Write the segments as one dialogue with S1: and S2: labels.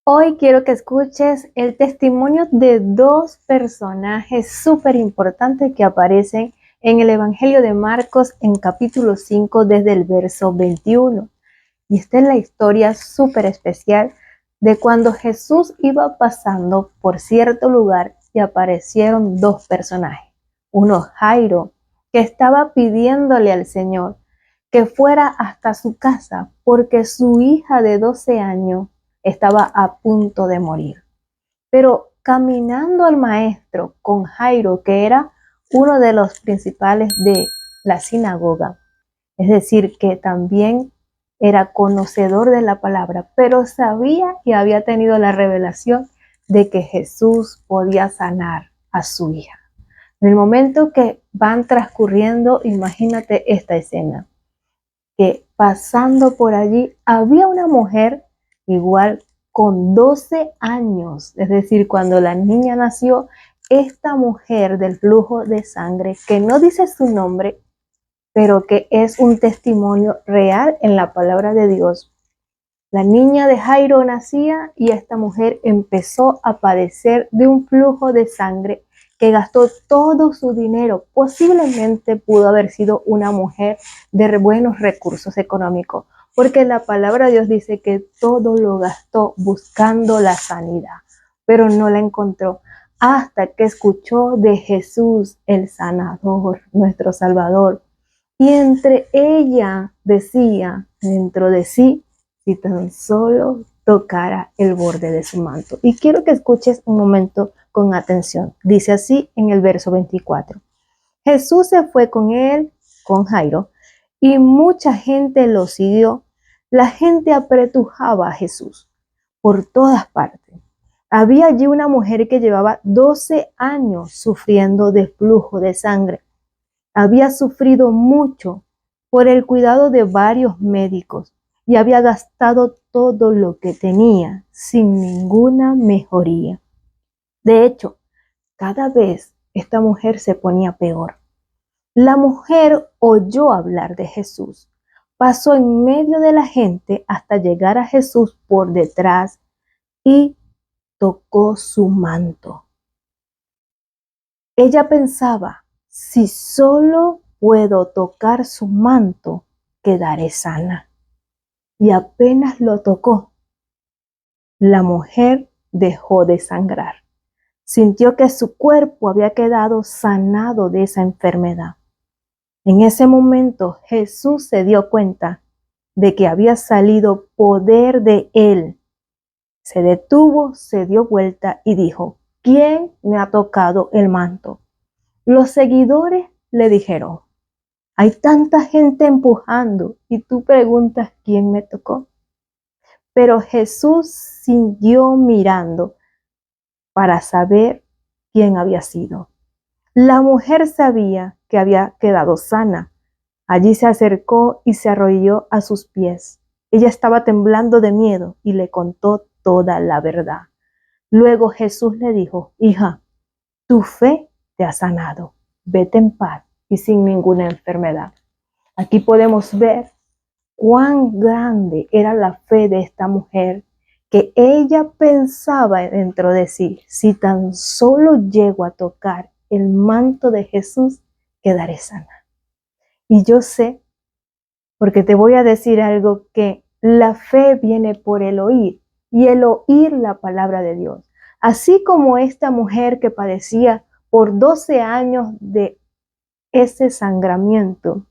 S1: Hoy quiero que escuches el testimonio de dos personajes súper importantes que aparecen en el Evangelio de Marcos en capítulo 5 desde el verso 21. Y esta es la historia súper especial de cuando Jesús iba pasando por cierto lugar y aparecieron dos personajes. Uno, Jairo, que estaba pidiéndole al Señor que fuera hasta su casa porque su hija de 12 años estaba a punto de morir. Pero caminando al maestro con Jairo, que era uno de los principales de la sinagoga, es decir, que también era conocedor de la palabra, pero sabía y había tenido la revelación de que Jesús podía sanar a su hija. En el momento que van transcurriendo, imagínate esta escena, que pasando por allí había una mujer igual con 12 años, es decir, cuando la niña nació, esta mujer del flujo de sangre, que no dice su nombre, pero que es un testimonio real en la palabra de Dios. La niña de Jairo nacía y esta mujer empezó a padecer de un flujo de sangre que gastó todo su dinero. Posiblemente pudo haber sido una mujer de buenos recursos económicos, porque la palabra de Dios dice que todo lo gastó buscando la sanidad, pero no la encontró hasta que escuchó de Jesús, el sanador, nuestro Salvador. Y entre ella decía dentro de sí, si tan solo tocara el borde de su manto. Y quiero que escuches un momento con atención. Dice así en el verso 24. Jesús se fue con él, con Jairo, y mucha gente lo siguió. La gente apretujaba a Jesús por todas partes. Había allí una mujer que llevaba 12 años sufriendo de flujo de sangre. Había sufrido mucho por el cuidado de varios médicos y había gastado todo lo que tenía sin ninguna mejoría. De hecho, cada vez esta mujer se ponía peor. La mujer oyó hablar de Jesús, pasó en medio de la gente hasta llegar a Jesús por detrás y tocó su manto. Ella pensaba, si solo puedo tocar su manto, quedaré sana. Y apenas lo tocó, la mujer dejó de sangrar. Sintió que su cuerpo había quedado sanado de esa enfermedad. En ese momento Jesús se dio cuenta de que había salido poder de él. Se detuvo, se dio vuelta y dijo, ¿quién me ha tocado el manto? Los seguidores le dijeron, hay tanta gente empujando y tú preguntas quién me tocó. Pero Jesús siguió mirando para saber quién había sido. La mujer sabía que había quedado sana. Allí se acercó y se arrodilló a sus pies. Ella estaba temblando de miedo y le contó toda la verdad. Luego Jesús le dijo, hija, tu fe te ha sanado. Vete en paz y sin ninguna enfermedad. Aquí podemos ver cuán grande era la fe de esta mujer, que ella pensaba dentro de sí, si tan solo llego a tocar el manto de Jesús, quedaré sana. Y yo sé, porque te voy a decir algo, que la fe viene por el oír y el oír la palabra de Dios. Así como esta mujer que padecía por 12 años de ese sangramiento,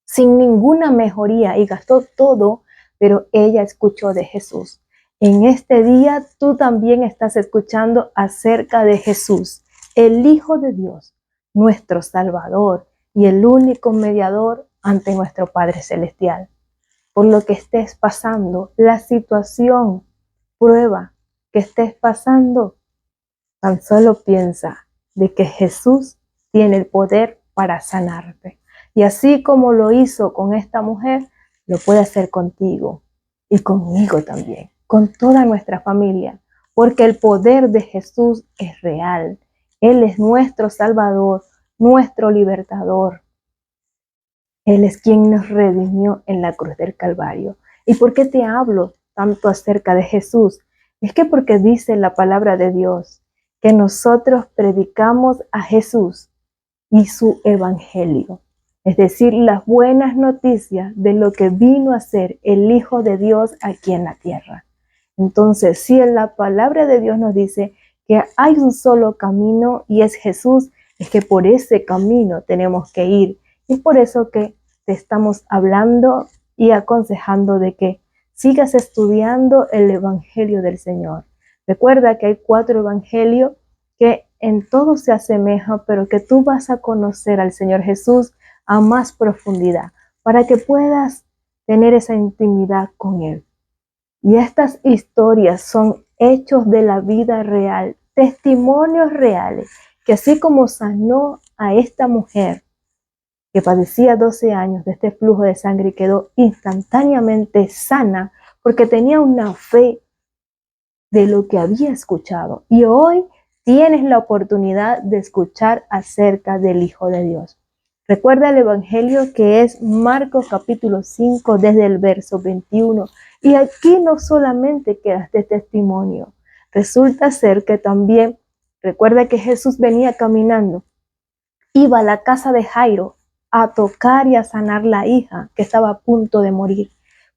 S1: sin ninguna mejoría y gastó todo, pero ella escuchó de Jesús. En este día tú también estás escuchando acerca de Jesús, el Hijo de Dios, nuestro Salvador y el único mediador ante nuestro Padre Celestial. Por lo que estés pasando, la situación, prueba que estés pasando, tan solo piensa de que Jesús tiene el poder para sanarte. Y así como lo hizo con esta mujer, lo puede hacer contigo y conmigo también, con toda nuestra familia, porque el poder de Jesús es real. Él es nuestro Salvador, nuestro libertador. Él es quien nos redimió en la cruz del Calvario. ¿Y por qué te hablo tanto acerca de Jesús? Es que porque dice la palabra de Dios que nosotros predicamos a Jesús y su evangelio, es decir, las buenas noticias de lo que vino a ser el Hijo de Dios aquí en la tierra. Entonces, si en la palabra de Dios nos dice que hay un solo camino y es Jesús, es que por ese camino tenemos que ir. Y es por eso que te estamos hablando y aconsejando de que sigas estudiando el Evangelio del Señor. Recuerda que hay 4 evangelios que en todo se asemejan, pero que tú vas a conocer al Señor Jesús a más profundidad, para que puedas tener esa intimidad con Él. Y estas historias son hechos de la vida real, testimonios reales, que así como sanó a esta mujer que padecía 12 años de este flujo de sangre y quedó instantáneamente sana porque tenía una fe de lo que había escuchado. Y hoy tienes la oportunidad de escuchar acerca del Hijo de Dios. Recuerda el Evangelio que es Marcos capítulo 5 desde el verso 21. Y aquí no solamente queda este testimonio. Resulta ser que también, recuerda que Jesús venía caminando, iba a la casa de Jairo a tocar y a sanar la hija que estaba a punto de morir.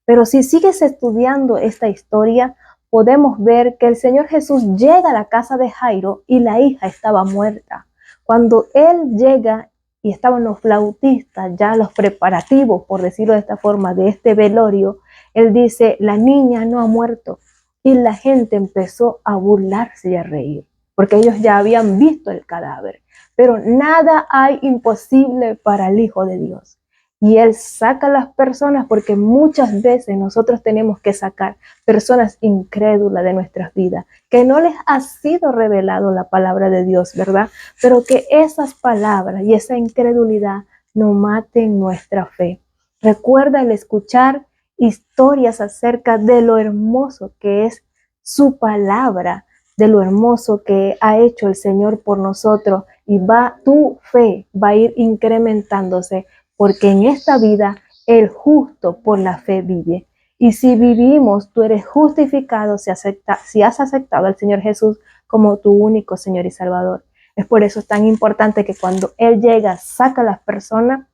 S1: Pero si sigues estudiando esta historia, podemos ver que el Señor Jesús llega a la casa de Jairo y la hija estaba muerta. Cuando Él llega y estaban los flautistas, ya los preparativos, por decirlo de esta forma, de este velorio, Él dice, la niña no ha muerto. Y la gente empezó a burlarse y a reír, porque ellos ya habían visto el cadáver. Pero nada hay imposible para el Hijo de Dios. Y Él saca a las personas, porque muchas veces nosotros tenemos que sacar personas incrédulas de nuestras vidas, que no les ha sido revelado la palabra de Dios, ¿verdad? Pero que esas palabras y esa incredulidad no maten nuestra fe. Recuerda el escuchar historias acerca de lo hermoso que es su palabra, de lo hermoso que ha hecho el Señor por nosotros, y tu fe va a ir incrementándose, porque en esta vida el justo por la fe vive. Y si vivimos, tú eres justificado si has aceptado al Señor Jesús como tu único Señor y Salvador. Es por eso tan importante que cuando Él llega, saca a las personas,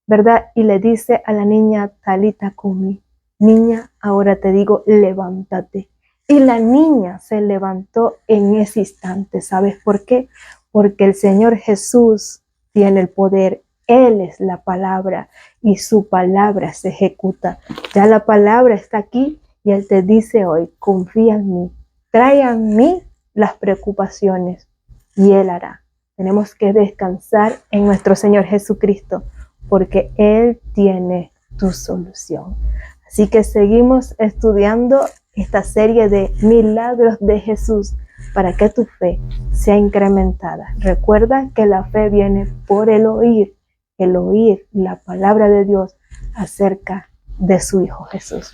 S1: ¿verdad? Y le dice a la niña, Talita Kumi, niña, ahora te digo, levántate. Y la niña se levantó en ese instante. ¿Sabes por qué? Porque el Señor Jesús tiene el poder. Él es la palabra y su palabra se ejecuta. Ya la palabra está aquí y Él te dice hoy, confía en mí, trae a mí las preocupaciones y Él hará. Tenemos que descansar en nuestro Señor Jesucristo, porque Él tiene tu solución. Así que seguimos estudiando esta serie de milagros de Jesús para que tu fe sea incrementada. Recuerda que la fe viene por el oír la palabra de Dios acerca de su Hijo Jesús.